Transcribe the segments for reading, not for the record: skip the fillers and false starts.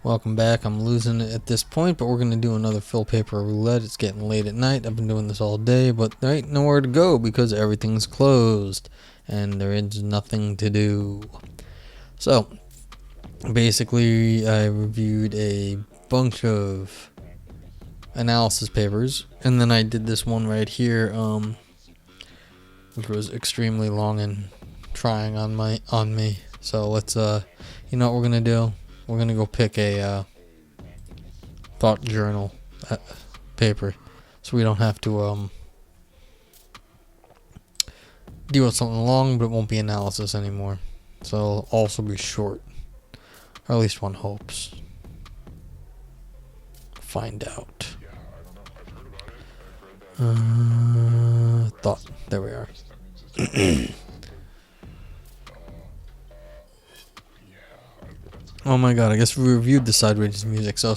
Welcome back. I'm losing it at this point, but we're going to do another fill paper roulette. It's getting late at night. I've been doing this all day, but there ain't nowhere to go because everything's closed and there is nothing to do. So, basically, I reviewed a bunch of analysis papers, and then I did this one right here, which was extremely long and trying on me. So let's, you know what we're going to do? We're going to go pick a thought journal paper so we don't have to deal with something long, but it won't be analysis anymore. So it'll also be short. Or at least one hopes. Find out. Thought. There we are. Oh my god, I guess we reviewed the Sideways music, so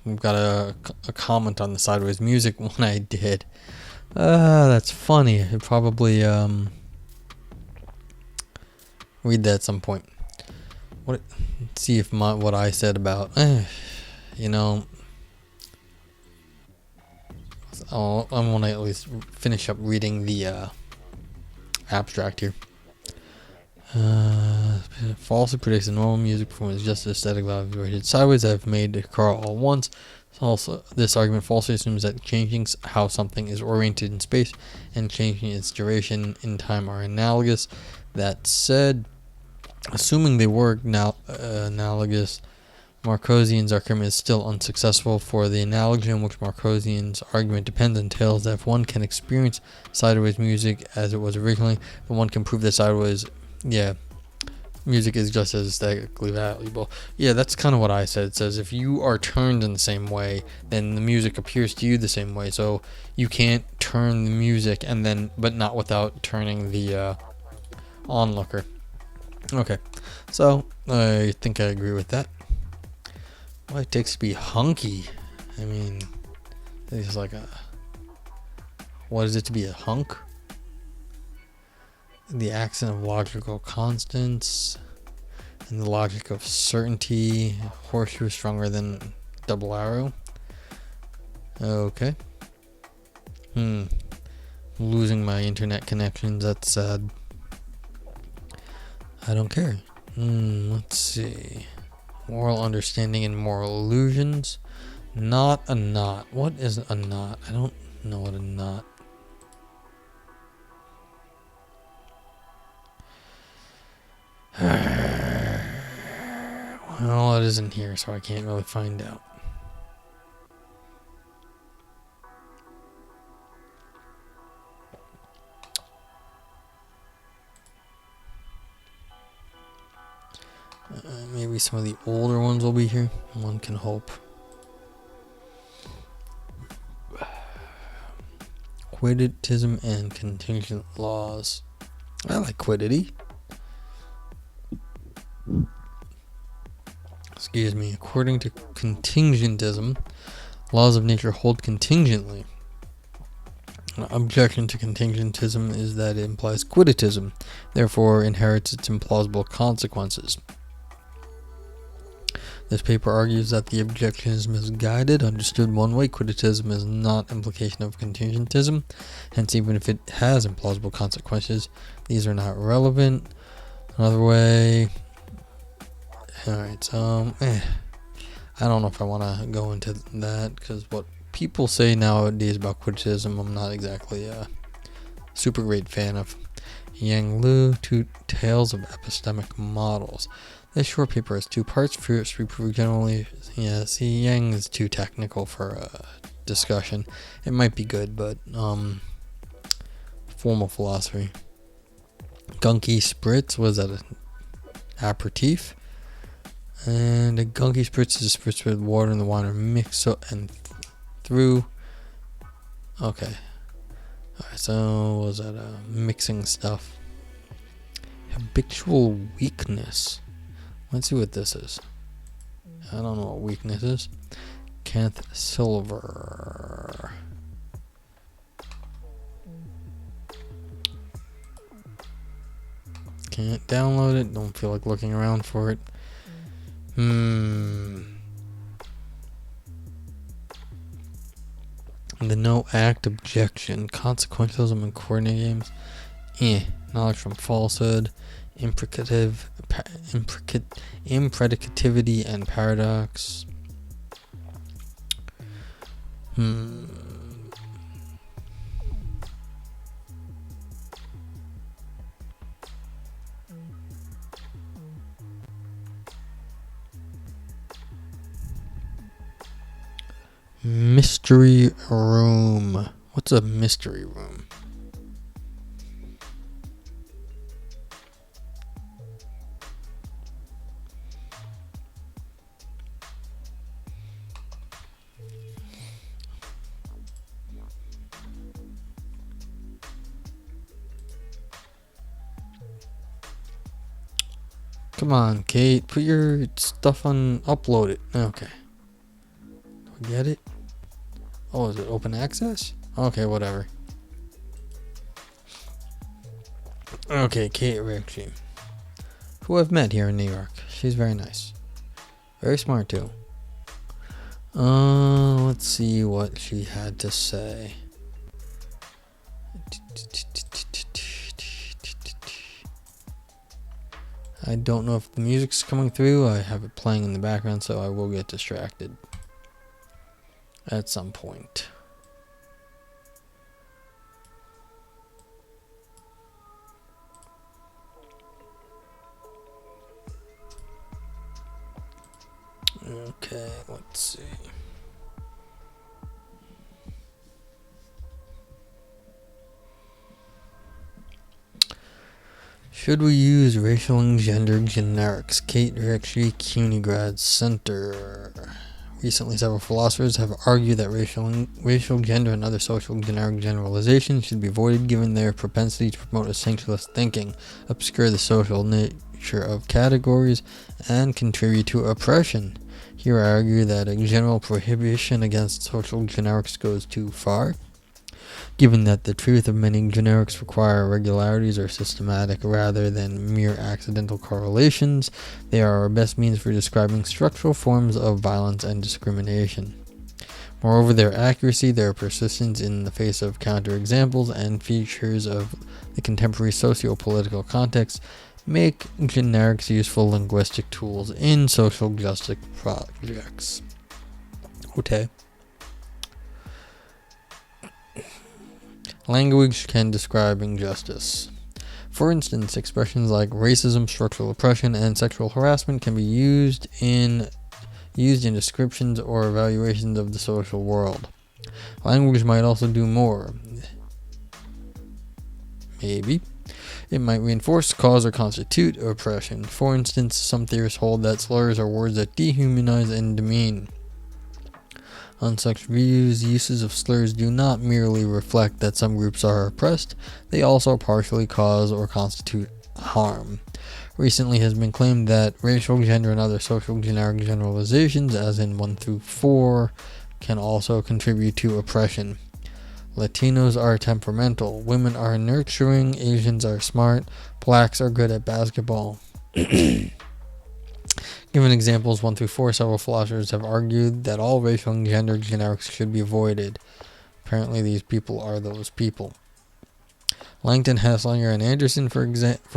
we've got a comment on the Sideways music one I did. That's funny. I'd probably read that at some point. See if what I said about, you know, I want to at least finish up reading the abstract here. Falsely predicts the normal music performance just as aesthetic value. Sideways I've made occur all at once. Also, this argument falsely assumes that changing how something is oriented in space and changing its duration in time are analogous. That said, assuming they were analogous, Marcosian's argument is still unsuccessful, for the analogy on which Marcosian's argument depends entails that if one can experience Sideways music as it was originally, then one can prove that Sideways music is just as aesthetically valuable. Yeah, that's kind of what I said. It says if you are turned in the same way, then the music appears to you the same way. So you can't turn the music but not without turning the onlooker. Okay, so I think I agree with that. What it takes to be hunky? I mean, it's like what is it to be a hunk? The accent of logical constants and the logic of certainty. Horseshoe is stronger than double arrow. Okay. Losing my internet connections. That's sad. I don't care. Let's see. Moral understanding and moral illusions. Not a knot. What is a knot? I don't know what a knot. Well, it isn't here, so I can't really find out. Maybe some of the older ones will be here. One can hope. Quidditism and contingent laws. I like quiddity. Excuse me. According to contingentism, laws of nature hold contingently. An objection to contingentism is that it implies quidditism, therefore inherits its implausible consequences. This paper argues that the objection is misguided. Understood one way, quidditism is not implication of contingentism. Hence, even if it has implausible consequences, these are not relevant. Another way. Alright, so, I don't know if I want to go into that, because what people say nowadays about quidditism, I'm not exactly a super great fan of. Yang Lu, Two Tales of Epistemic Models. This short paper has two parts. First, we prove generally. Yeah, see, Yang is too technical for discussion. It might be good, but formal philosophy. Gunky spritz, was that an aperitif? And a gunky spritz is a spritz with water and the wine are mixed through. Okay. Alright, so was that mixing stuff? Habitual weakness. Let's see what this is. I don't know what weakness is. Kenneth Silver. Can't download it. Don't feel like looking around for it. The no act objection, consequentialism in coordinate games, knowledge from falsehood, impredicativity and paradox. Mystery room. What's a mystery room? Come on, Kate. Put your stuff on. Upload it. Okay. Do I get it? Oh, is it open access? Okay, whatever. Okay, Kate Ritchie, who I've met here in New York. She's very nice. Very smart, too. Let's see what she had to say. I don't know if the music's coming through. I have it playing in the background, so I will get distracted at some point. Okay, let's see. Should we use racial and gender generics? Kate Ritchie, CUNY Grad Center. Recently, several philosophers have argued that racial, gender, and other social generic generalizations should be avoided given their propensity to promote essentialist thinking, obscure the social nature of categories, and contribute to oppression. Here I argue that a general prohibition against social generics goes too far. Given that the truth of many generics require regularities or systematic rather than mere accidental correlations, they are our best means for describing structural forms of violence and discrimination. Moreover, their accuracy, their persistence in the face of counterexamples and features of the contemporary socio-political context make generics useful linguistic tools in social justice projects. Okay. Language can describe injustice. For instance, expressions like racism, structural oppression, and sexual harassment can be used in descriptions or evaluations of the social world. Language might also do more. Maybe. It might reinforce, cause, or constitute oppression. For instance, some theorists hold that slurs are words that dehumanize and demean. On such views, uses of slurs do not merely reflect that some groups are oppressed, they also partially cause or constitute harm. Recently has been claimed that racial, gender, and other social generic generalizations, as in 1 through 4, can also contribute to oppression. Latinos are temperamental, women are nurturing, Asians are smart, blacks are good at basketball. Given examples 1 through 4, several philosophers have argued that all racial and gender generics should be avoided. Apparently these people are those people. Langton, Haslanger, and Anderson, for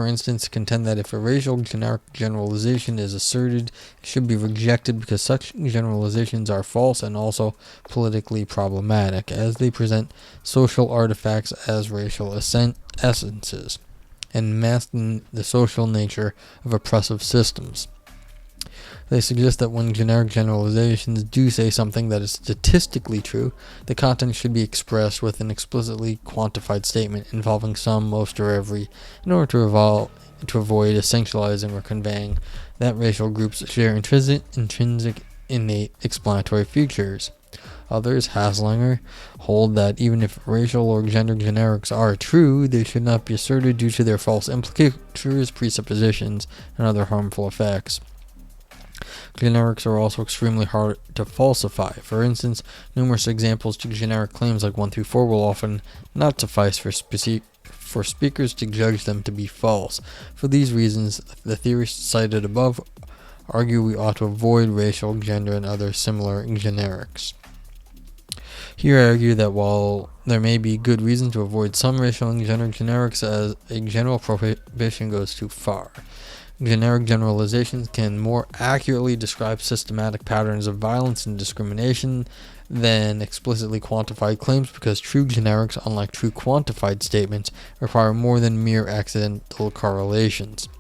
instance, contend that if a racial generic generalization is asserted, it should be rejected because such generalizations are false and also politically problematic, as they present social artifacts as racial essences, and mask the social nature of oppressive systems. They suggest that when generic generalizations do say something that is statistically true, the content should be expressed with an explicitly quantified statement involving some, most, or every, in order to avoid essentializing or conveying that racial groups share intrinsic innate explanatory features. Others, Haslanger, hold that even if racial or gender generics are true, they should not be asserted due to their false implicatures, presuppositions, and other harmful effects. Generics are also extremely hard to falsify. For instance, numerous examples to generic claims like 1 through 4 will often not suffice for speakers to judge them to be false. For these reasons, the theorists cited above argue we ought to avoid racial, gender, and other similar generics. Here I argue that while there may be good reason to avoid some racial and gender generics, as a general prohibition goes too far. Generic generalizations can more accurately describe systematic patterns of violence and discrimination than explicitly quantified claims, because true generics, unlike true quantified statements, require more than mere accidental correlations.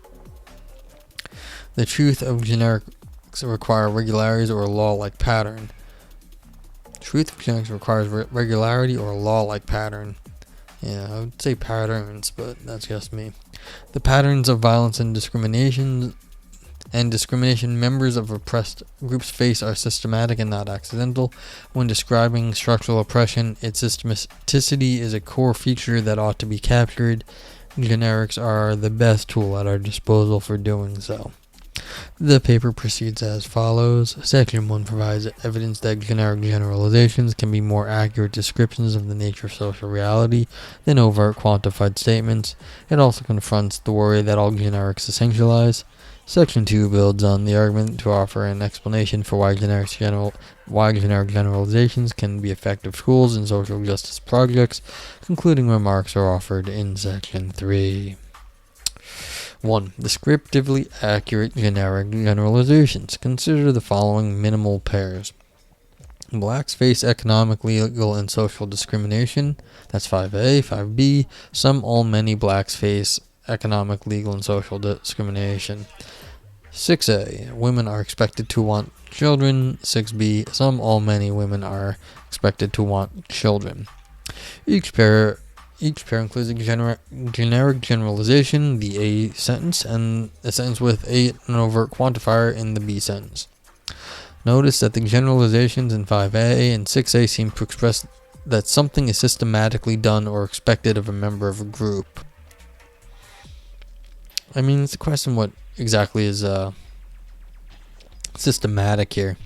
The truth of generics require regularities or a law-like pattern. Truth of generics requires regularity or a law-like pattern. Yeah, I would say patterns, but that's just me. The patterns of violence and discrimination members of oppressed groups face are systematic and not accidental. When describing structural oppression, its systematicity is a core feature that ought to be captured. Generics are the best tool at our disposal for doing so. The paper proceeds as follows. Section 1 provides evidence that generic generalizations can be more accurate descriptions of the nature of social reality than overt quantified statements. It also confronts the worry that all generics essentialize. Section 2 builds on the argument to offer an explanation for why generic generalizations can be effective tools in social justice projects. Concluding remarks are offered in Section 3. 1. Descriptively accurate generic generalizations. Consider the following minimal pairs. Blacks face economic, legal, and social discrimination. That's 5A. 5B. Some, all, many blacks face economic, legal, and social discrimination. 6A. Women are expected to want children. 6B. Some, all, many women are expected to want children. Each pair includes a generic generalization, the A sentence, and a sentence with an overt quantifier in the B sentence. Notice that the generalizations in 5A and 6A seem to express that something is systematically done or expected of a member of a group. I mean, it's a question what exactly is systematic here.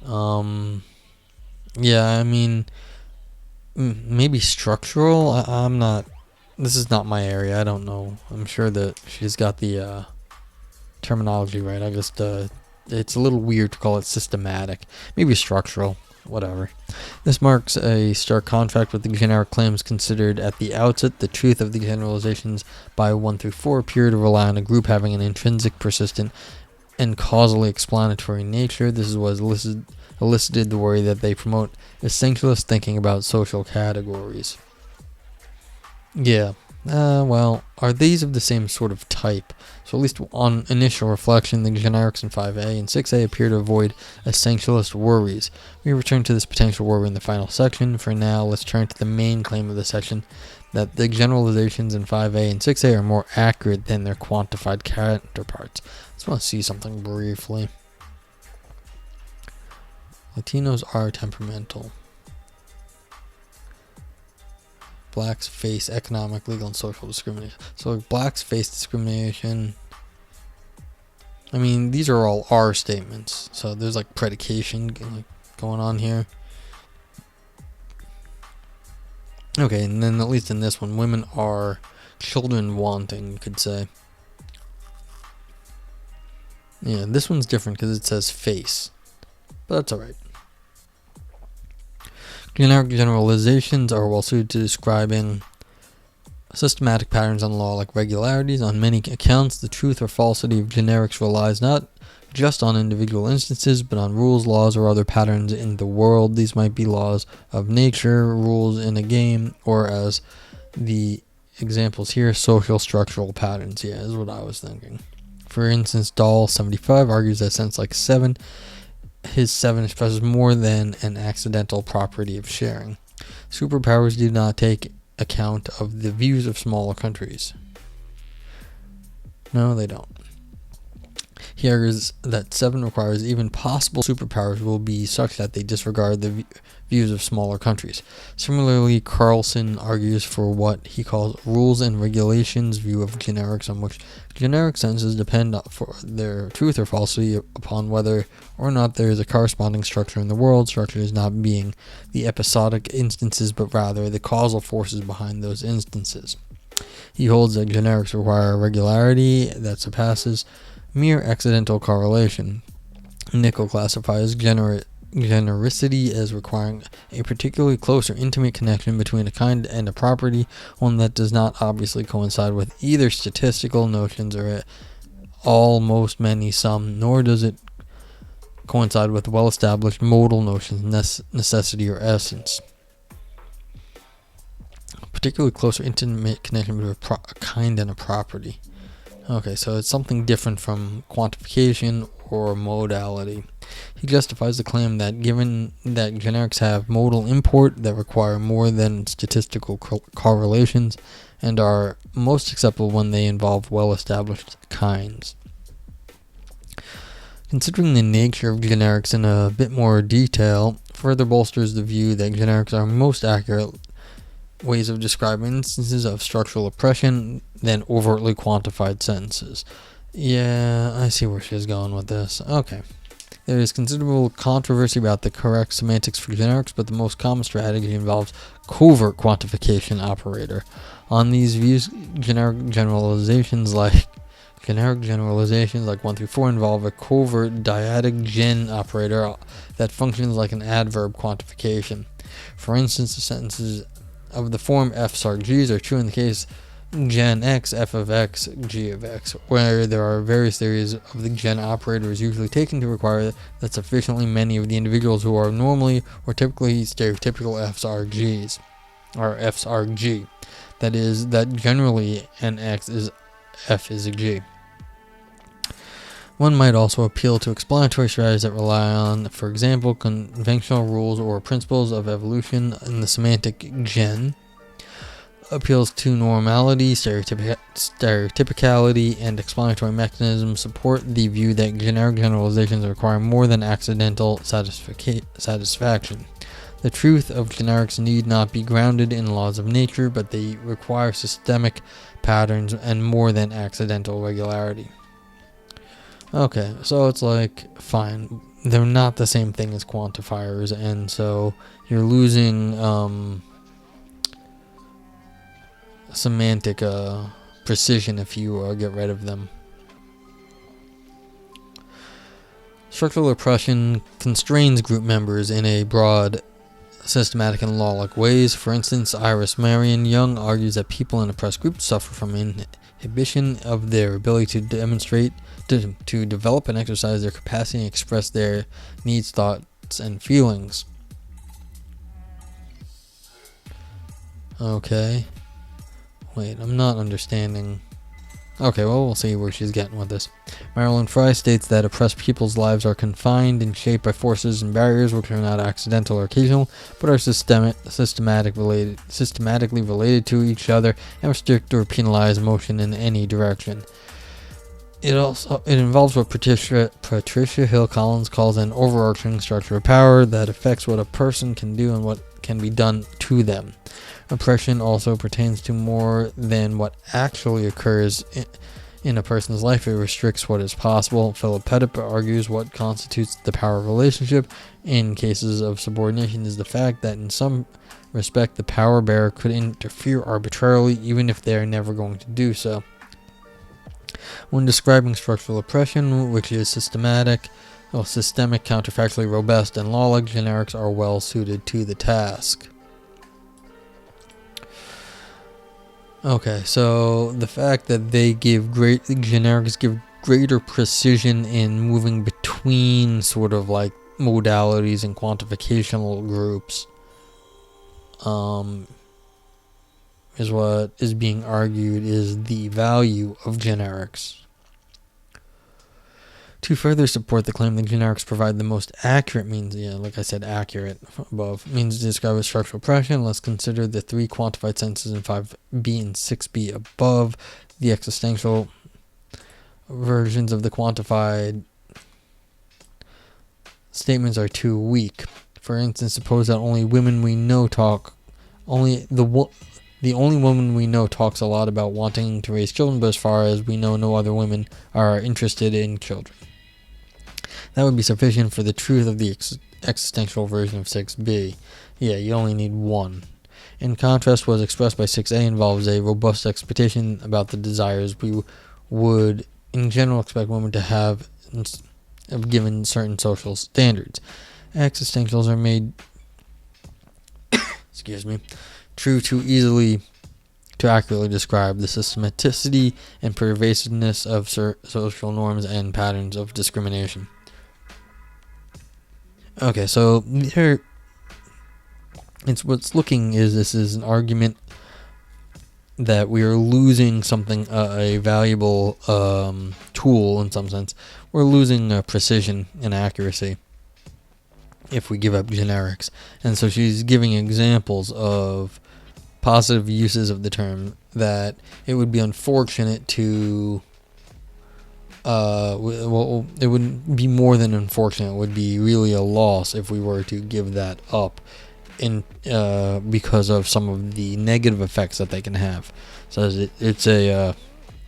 Yeah, I mean, maybe structural. I'm not. This is not my area. I don't know. I'm sure that she's got the terminology right. I just it's a little weird to call it systematic. Maybe structural. Whatever. This marks a stark contrast with the generic claims considered at the outset. The truth of the generalizations by 1 through 4 appear to rely on a group having an intrinsic, persistent, and causally explanatory nature. This is what elicited the worry that they promote essentialist thinking about social categories. Yeah. Well, are these of the same sort of type? So at least on initial reflection, the generics in 5A and 6A appear to avoid essentialist worries. We return to this potential worry in the final section. For now, let's turn to the main claim of the section, that the generalizations in 5A and 6A are more accurate than their quantified counterparts. I just want to see something briefly. Latinos are temperamental. Blacks face economic, legal, and social discrimination. So blacks face discrimination. I mean, these are all R statements. So there's like predication going on here. Okay, and then at least in this one, women are children wanting, you could say. Yeah, this one's different because it says face. But that's alright. Generic generalizations are well suited to describing systematic patterns on law like regularities. On many accounts, the truth or falsity of generics relies not just on individual instances, but on rules, laws, or other patterns in the world. These might be laws of nature, rules in a game, or as the examples here, social structural patterns. Yeah, is what I was thinking. For instance, Doll 75 argues that since like 7, his 7 expresses more than an accidental property of sharing. Superpowers do not take account of the views of smaller countries. No, they don't. He argues that 7 requires even possible superpowers will be such that they disregard the views of smaller countries. Similarly, Carlson argues for what he calls rules and regulations view of generics, on which generic sentences depend for their truth or falsity upon whether or not there is a corresponding structure in the world, structures not being the episodic instances but rather the causal forces behind those instances. He holds that generics require regularity that surpasses mere accidental correlation. Nickel classifies generic genericity as requiring a particularly close or intimate connection between a kind and a property, one that does not obviously coincide with either statistical notions or all, most, many, some, nor does it coincide with well-established modal notions, necessity or essence. A particularly close or intimate connection between a kind and a property. Okay, so it's something different from quantification or modality. He justifies the claim that given that generics have modal import that require more than statistical correlations and are most acceptable when they involve well-established kinds. Considering the nature of generics in a bit more detail further bolsters the view that generics are most accurate ways of describing instances of structural oppression than overtly quantified sentences. Yeah, I see where she's going with this. Okay. There is considerable controversy about the correct semantics for generics, but the most common strategy involves covert quantification operator. On these views, generic generalizations like 1 through 4 involve a covert dyadic gen operator that functions like an adverb quantification. For instance, the sentences of the form f sarg g's are true in the case gen x, f of x, g of x, where there are various theories of the gen operator is usually taken to require that sufficiently many of the individuals who are normally or typically stereotypical f's are g's, or f's are g. That is, that generally an x is f is a g. One might also appeal to explanatory strategies that rely on, for example, conventional rules or principles of evolution in the semantic gen. Appeals to normality, stereotypicality, and explanatory mechanisms support the view that generic generalizations require more than accidental satisfaction. The truth of generics need not be grounded in laws of nature, but they require systemic patterns and more than accidental regularity. Okay, so it's like, fine, they're not the same thing as quantifiers, and so you're losing semantic precision if you get rid of them. Structural oppression constrains group members in a broad, systematic, and law-like ways. For instance, Iris Marion Young argues that people in oppressed groups suffer from inhibition of their ability to demonstrate, to develop and exercise their capacity and express their needs, thoughts, and feelings. Okay. Wait, I'm not understanding. Okay, well, we'll see where she's getting with this. Marilyn Fry states that oppressed people's lives are confined and shaped by forces and barriers which are not accidental or occasional, but are systematically related to each other and restrict or penalize motion in any direction. It involves what Patricia Hill Collins calls an overarching structure of power that affects what a person can do and what can be done to them. Oppression also pertains to more than what actually occurs in a person's life. It restricts what is possible. Philip Pettit argues what constitutes the power relationship in cases of subordination is the fact that in some respect the power bearer could interfere arbitrarily even if they are never going to do so. When describing structural oppression, which is systemic, counterfactually robust, and law-like, generics are well suited to the task. Okay, so the fact that generics give greater precision in moving between sort of like modalities and quantificational groups is what is being argued is the value of generics. To further support the claim that generics provide the most accurate means, like I said, accurate above, means to describe a structural oppression, let's consider the 3 quantified sentences in 5b and 6b above. The existential versions of the quantified statements are too weak. For instance, suppose that the only woman we know talks a lot about wanting to raise children, but as far as we know, no other women are interested in children. That would be sufficient for the truth of the existential version of 6b. Yeah, you only need 1. In contrast, what is expressed by 6a involves a robust expectation about the desires we would, in general, expect women to have given certain social standards. existentials are made excuse me, true to accurately describe the systematicity and pervasiveness of social norms and patterns of discrimination. Okay, so here, this is an argument that we are losing something, a valuable tool in some sense. We're losing precision and accuracy if we give up generics. And so she's giving examples of positive uses of the term that it would be unfortunate to it wouldn't be more than unfortunate. It would be really a loss if we were to give that up in because of some of the negative effects that they can have. So it's a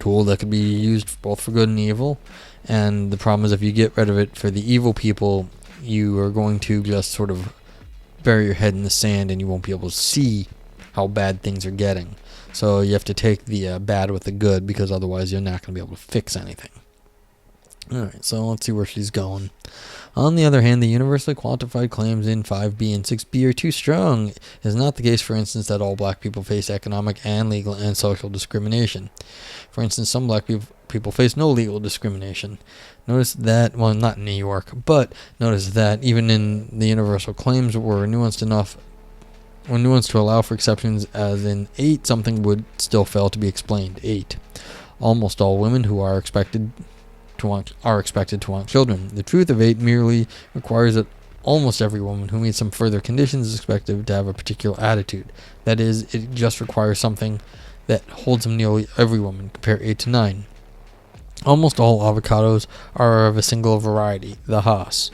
tool that could be used both for good and evil, and the problem is if you get rid of it for the evil people, you are going to just sort of bury your head in the sand and you won't be able to see how bad things are getting. So you have to take the bad with the good, because otherwise you're not going to be able to fix anything. Alright, so let's see where she's going. On the other hand, the universally quantified claims in 5b and 6b are too strong. It is not the case, for instance, that all black people face economic and legal and social discrimination. For instance, some black people face no legal discrimination. Notice that, well, not in New York, but notice that even in the universal claims were nuanced to allow for exceptions, as in 8, something would still fail to be explained. 8. Almost all women who are expected to want children. The truth of 8 merely requires that almost every woman who meets some further conditions is expected to have a particular attitude. That is, it just requires something that holds them nearly every woman. Compare 8 to 9. Almost all avocados are of a single variety, the Haas.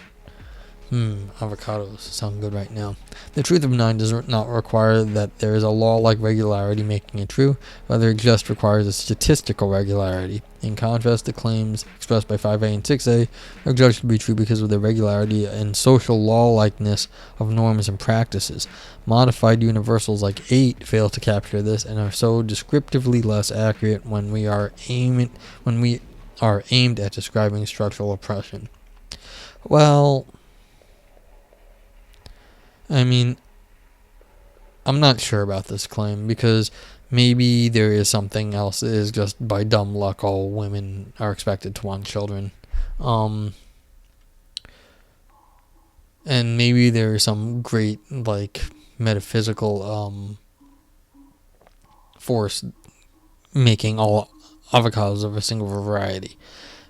Avocados sound good right now. The truth of 9 does not require that there is a law-like regularity making it true, rather it just requires a statistical regularity. In contrast, the claims expressed by 5a and 6a are judged to be true because of the regularity and social law-likeness of norms and practices. Modified universals like 8 fail to capture this and are so descriptively less accurate when we are aimed at describing structural oppression. Well, I mean, I'm not sure about this claim, because maybe there is something else. It is just by dumb luck all women are expected to want children. And maybe there is some great, like, metaphysical force making all avocados of a single variety.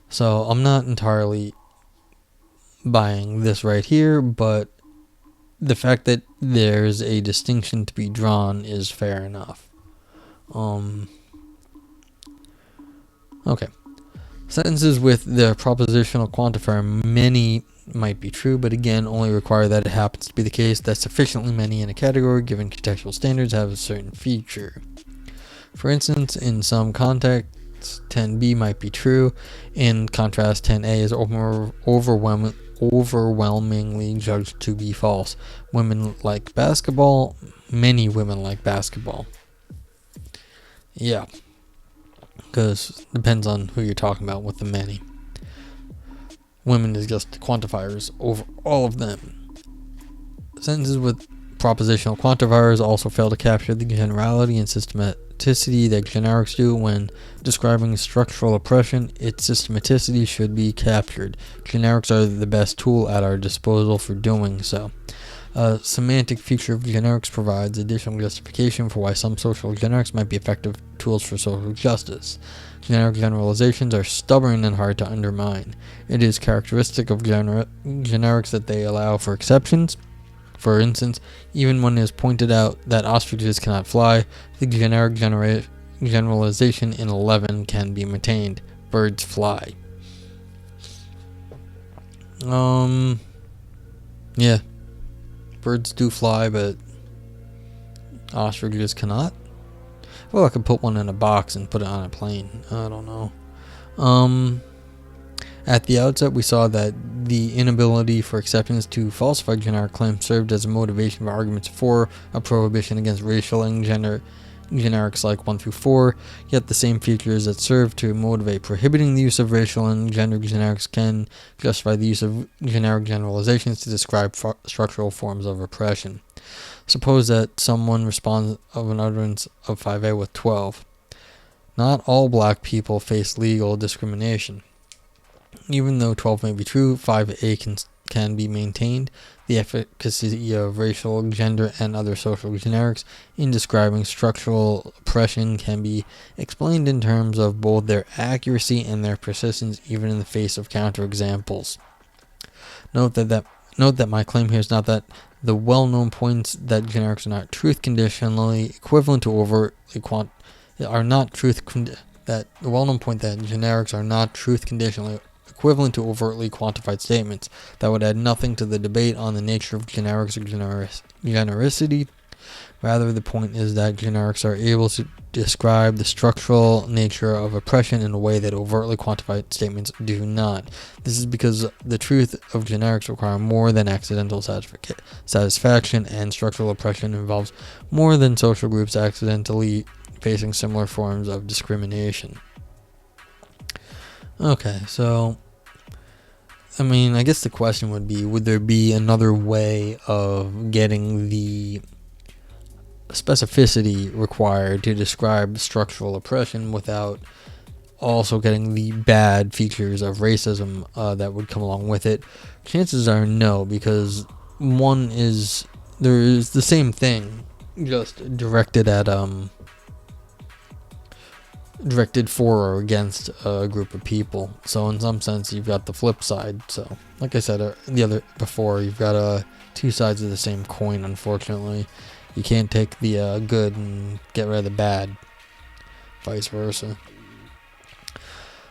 So I'm not entirely buying this right here, but the fact that there's a distinction to be drawn is fair enough. Okay. Sentences with the propositional quantifier many might be true, but again only require that it happens to be the case that sufficiently many in a category given contextual standards have a certain feature. For instance, in some contexts, 10b might be true. In contrast, 10a is overwhelmingly judged to be false. Women like basketball. Many women like basketball. Yeah. Because it depends on who you're talking about with the many. Women is just quantifiers over all of them. Sentences with propositional quantifiers also fail to capture the generality and systematicity that generics do. When describing structural oppression, its systematicity should be captured. Generics are the best tool at our disposal for doing so. A semantic feature of generics provides additional justification for why some social generics might be effective tools for social justice. Generic generalizations are stubborn and hard to undermine. It is characteristic of generics that they allow for exceptions. For instance, even when it is pointed out that ostriches cannot fly, the generic generalization in 11 can be maintained. Birds fly. Yeah. Birds do fly, but ostriches cannot. Well, I could put one in a box and put it on a plane. I don't know. At the outset, we saw that the inability for exceptions to falsified generic claims served as a motivation for arguments for a prohibition against racial and generics like 1 through 4, yet the same features that serve to motivate prohibiting the use of racial and gender generics can justify the use of generic generalizations to describe structural forms of oppression. Suppose that someone responds of an utterance of 5A with 12. Not all black people face legal discrimination. Even though 12 may be true, 5A can be maintained. The efficacy of racial, gender, and other social generics in describing structural oppression can be explained in terms of both their accuracy and their persistence, even in the face of counterexamples. Note that my claim here is not that the well-known points that generics are not truth conditionally equivalent to overtly that the well-known point that generics are not truth conditionally equivalent to overtly quantified statements. That would add nothing to the debate on the nature of generics or genericity. Rather, the point is that generics are able to describe the structural nature of oppression in a way that overtly quantified statements do not. This is because the truth of generics require more than accidental satisfaction, and structural oppression involves more than social groups accidentally facing similar forms of discrimination. Okay, so I guess the question would be, would there be another way of getting the specificity required to describe structural oppression without also getting the bad features of racism that would come along with it? Chances are no, because there is the same thing, just directed for or against a group of people. So in some sense, you've got the flip side. So like I said you've got two sides of the same coin. Unfortunately, you can't take the good and get rid of the bad, vice versa.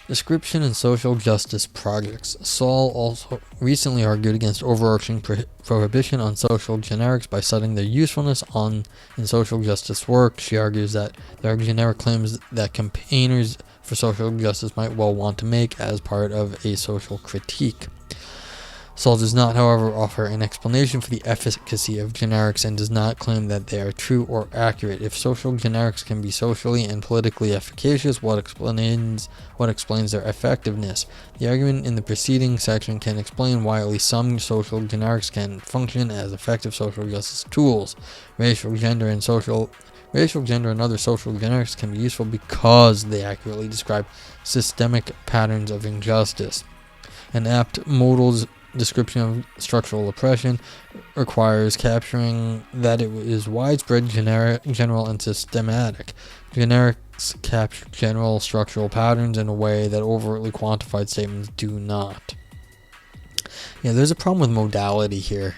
Description and social justice projects. Saul also recently argued against overarching prohibition on social generics by citing their usefulness in social justice work. She argues that there are generic claims that campaigners for social justice might well want to make as part of a social critique. Saul does not, however, offer an explanation for the efficacy of generics and does not claim that they are true or accurate. If social generics can be socially and politically efficacious, what explains their effectiveness? The argument in the preceding section can explain why at least some social generics can function as effective social justice tools. Racial, gender, and other social generics can be useful because they accurately describe systemic patterns of injustice. An apt modal description of structural oppression requires capturing that it is widespread, general, and systematic. Generics capture general structural patterns in a way that overtly quantified statements do not. Yeah, there's a problem with modality here.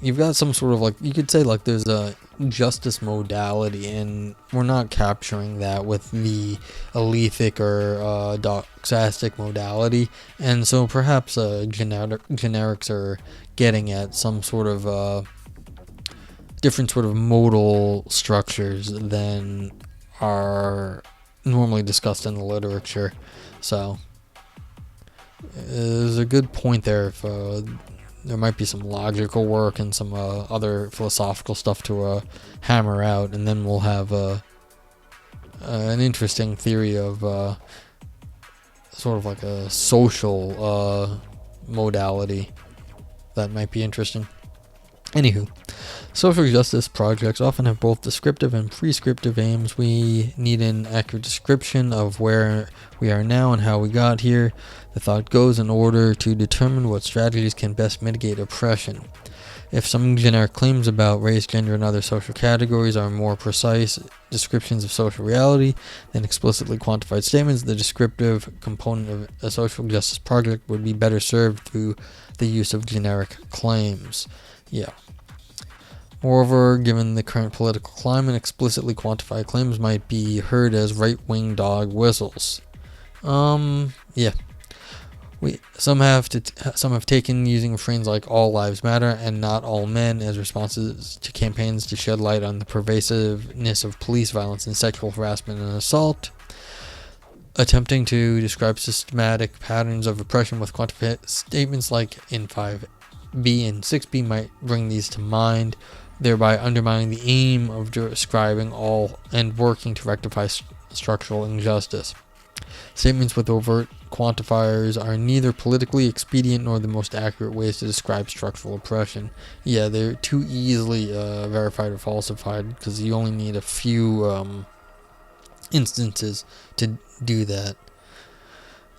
You've got some sort of you could say there's a justice modality, and we're not capturing that with the alethic or doxastic modality, and so perhaps generics are getting at some sort of different sort of modal structures than are normally discussed in the literature. So there's a good point there. If there might be some logical work and some other philosophical stuff to hammer out, and then we'll have an interesting theory of sort of like a social modality that might be interesting. Anywho, social justice projects often have both descriptive and prescriptive aims. We need an accurate description of where we are now and how we got here. The thought goes in order to determine what strategies can best mitigate oppression. If some generic claims about race, gender, and other social categories are more precise descriptions of social reality than explicitly quantified statements, the descriptive component of a social justice project would be better served through the use of generic claims. Yeah. Moreover, given the current political climate, explicitly quantified claims might be heard as right-wing dog whistles. Yeah. Some have taken using phrases like "all lives matter" and "not all men" as responses to campaigns to shed light on the pervasiveness of police violence and sexual harassment and assault. Attempting to describe systematic patterns of oppression with quantified statements like in 5B and 6B might bring these to mind. thereby undermining the aim of describing all and working to rectify structural injustice. Statements with overt quantifiers are neither politically expedient nor the most accurate ways to describe structural oppression. Yeah, they're too easily verified or falsified because you only need a few instances to do that.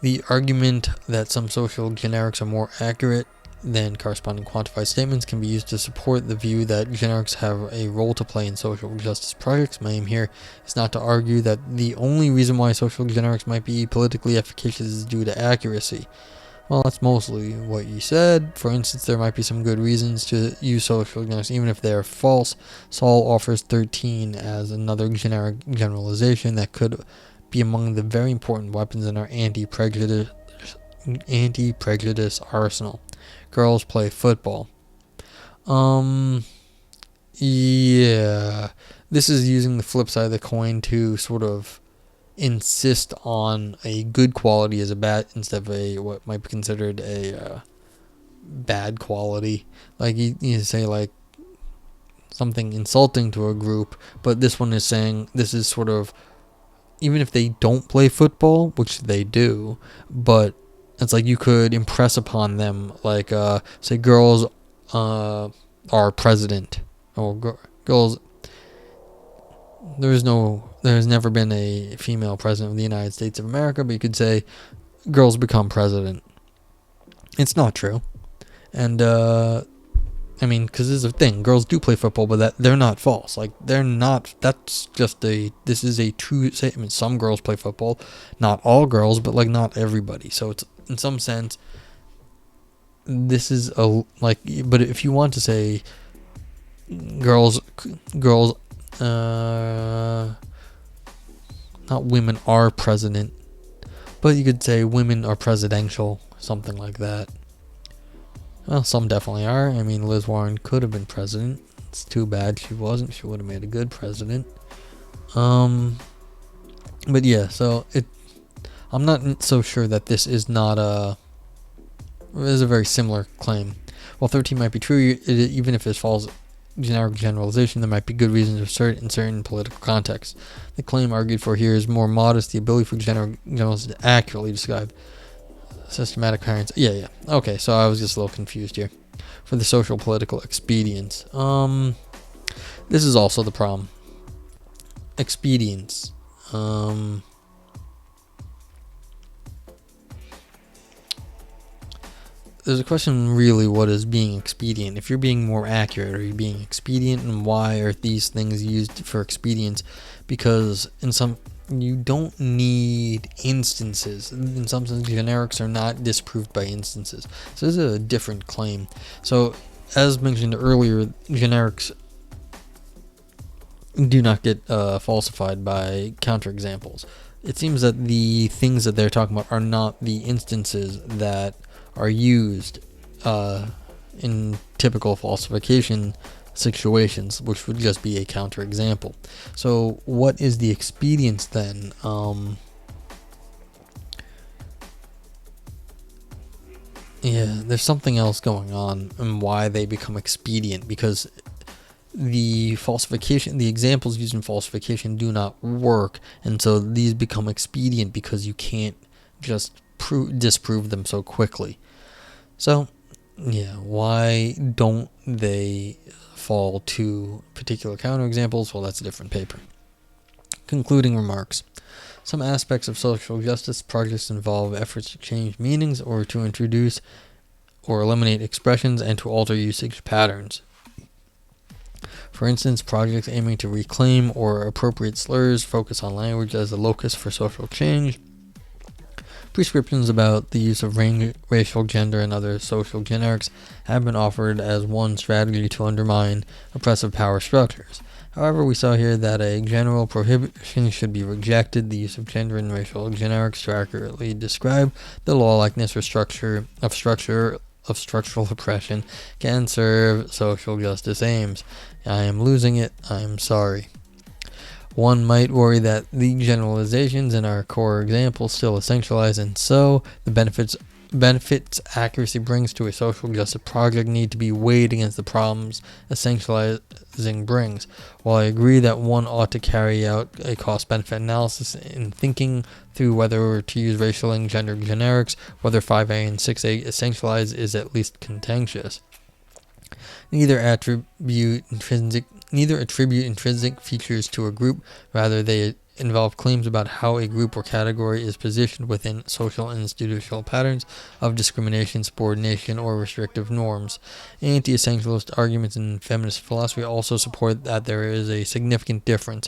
The argument that some social generics are more accurate than corresponding quantified statements can be used to support the view that generics have a role to play in social justice projects. My aim here is not to argue that the only reason why social generics might be politically efficacious is due to accuracy. Well, that's mostly what you said. For instance, there might be some good reasons to use social generics, even if they are false. Saul offers 13 as another generic generalization that could be among the very important weapons in our anti-prejudice arsenal. Girls play football. Yeah. This is using the flip side of the coin to sort of insist on a good quality as a bad instead of a what might be considered a bad quality. Like you say like something insulting to a group, but this one is saying this is sort of, even if they don't play football, which they do, but it's like you could impress upon them, like, say girls are president, or girls, there's never been a female president of the United States of America, but you could say girls become president. It's not true. And, I mean, because this is a thing. Girls do play football, but they're not false. like, they're not, this is a true statement. Some girls play football. Not all girls, but, like, not everybody. So it's, in some sense, this is but if you want to say girls, not women are president, but you could say women are presidential, something like that. Well, some definitely are. I mean, Liz Warren could have been president. It's too bad she wasn't. She would have made a good president. But yeah, so I'm not so sure that this is not a very similar claim. While 13 might be true, even if it's false generic generalization, there might be good reasons to assert in certain political contexts. The claim argued for here is more modest, the ability for generals to accurately describe systematic parents. Yeah. Okay, so I was just a little confused here. For the social political expedience. This is also the problem. Expedience. There's a question really, what is being expedient? If you're being more accurate, are you being expedient, and why are these things used for expedience? Because you don't need instances. In some sense, generics are not disproved by instances. So this is a different claim. So as mentioned earlier, generics do not get falsified by counterexamples. It seems that the things that they're talking about are not the instances that are used in typical falsification situations, which would just be a counterexample. So what is the expedience then? There's something else going on and why they become expedient, because the examples used in falsification do not work, and so these become expedient because you can't just disprove them so quickly. So why don't they fall to particular counterexamples? Well, that's a different paper. Concluding remarks. Some aspects of social justice projects involve efforts to change meanings or to introduce or eliminate expressions and to alter usage patterns. For instance, projects aiming to reclaim or appropriate slurs focus on language as a locus for social change. Prescriptions about the use of racial, gender, and other social generics have been offered as one strategy to undermine oppressive power structures. However, we saw here that a general prohibition should be rejected. The use of gender and racial generics to accurately describe the law-likeness or structural oppression can serve social justice aims. I am losing it. I'm sorry. One might worry that the generalizations in our core example still essentialize, and so the benefits benefits accuracy brings to a social justice project need to be weighed against the problems essentializing brings. While I agree that one ought to carry out a cost-benefit analysis in thinking through whether to use racial and gender generics, whether 5A and 6A essentialize is at least contentious. Neither attribute intrinsic features to a group, rather they involve claims about how a group or category is positioned within social and institutional patterns of discrimination, subordination, or restrictive norms. Anti-essentialist arguments in feminist philosophy also support that there is a significant difference.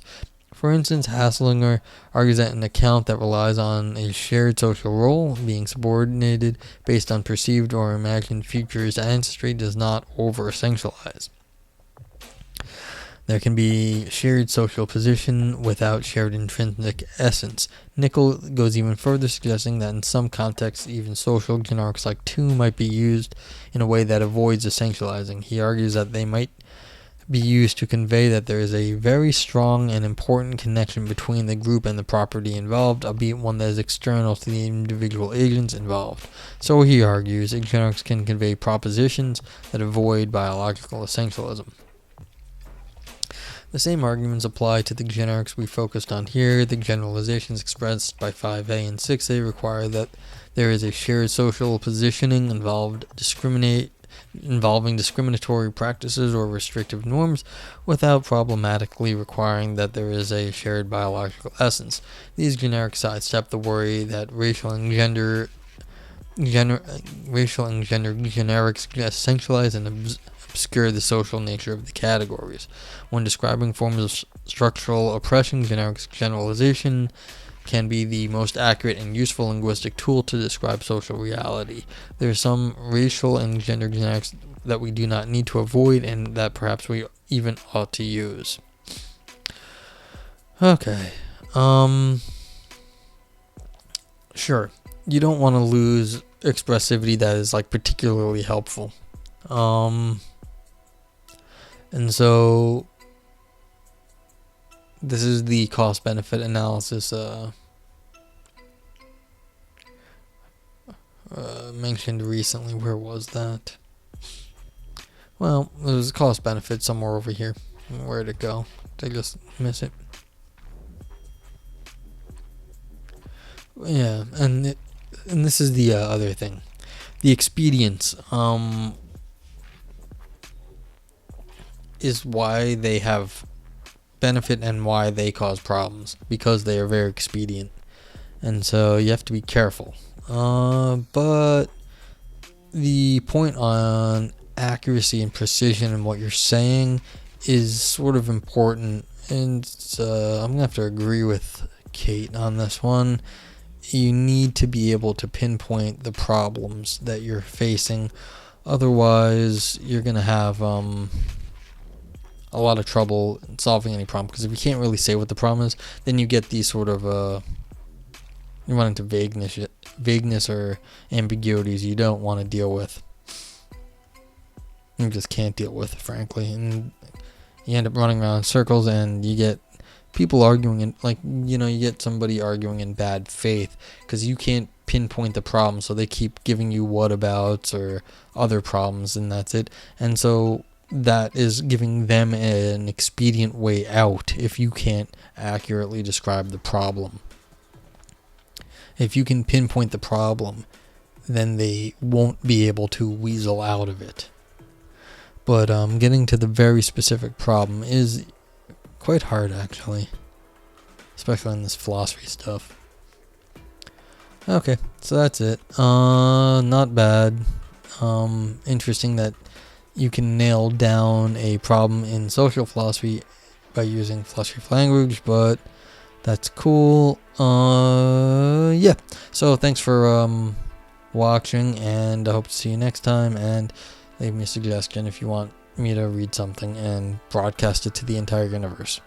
For instance, Hasslinger argues that an account that relies on a shared social role, being subordinated based on perceived or imagined futures ancestry, does not over-essentialize. There can be shared social position without shared intrinsic essence. Nickel goes even further, suggesting that in some contexts, even social generics like to might be used in a way that avoids essentializing. He argues that they might be used to convey that there is a very strong and important connection between the group and the property involved, albeit one that is external to the individual agents involved. So he argues, generics can convey propositions that avoid biological essentialism. The same arguments apply to the generics we focused on here. The generalizations expressed by 5A and 6A require that there is a shared social positioning involving discriminatory practices or restrictive norms without problematically requiring that there is a shared biological essence. These generics sidestep the worry that racial and gender generics essentialize and obscure the social nature of the categories. When describing forms of structural oppression, generics generalization can be the most accurate and useful linguistic tool to describe social reality. There are some racial and gender generics that we do not need to avoid and that perhaps we even ought to use. Okay. Sure. You don't want to lose expressivity that is particularly helpful. And so this is the cost-benefit analysis mentioned recently. Where was that? Well, there was a cost-benefit somewhere over here. Where'd it go? Did I just miss it? Yeah, and this is the other thing. The expedience is why they have benefit and why they cause problems, because they are very expedient, and so you have to be careful. But the point on accuracy and precision and what you're saying is sort of important, and I'm gonna have to agree with Kate on this one. You need to be able to pinpoint the problems that you're facing, otherwise you're gonna have a lot of trouble solving any problem, because if you can't really say what the problem is, then you get these sort of you run into vagueness or ambiguities you don't want to deal with. You just can't deal with, frankly, and you end up running around in circles, and you get people arguing in you get somebody arguing in bad faith because you can't pinpoint the problem, so they keep giving you whatabouts or other problems, and that's it. And so that is giving them an expedient way out if you can't accurately describe the problem. If you can pinpoint the problem, then they won't be able to weasel out of it. But getting to the very specific problem is quite hard, actually, especially in this philosophy stuff. Okay, so that's it. Not bad. Interesting that you can nail down a problem in social philosophy by using philosophy of language, but that's cool. Yeah. So thanks for watching, and I hope to see you next time. And leave me a suggestion if you want me to read something and broadcast it to the entire universe.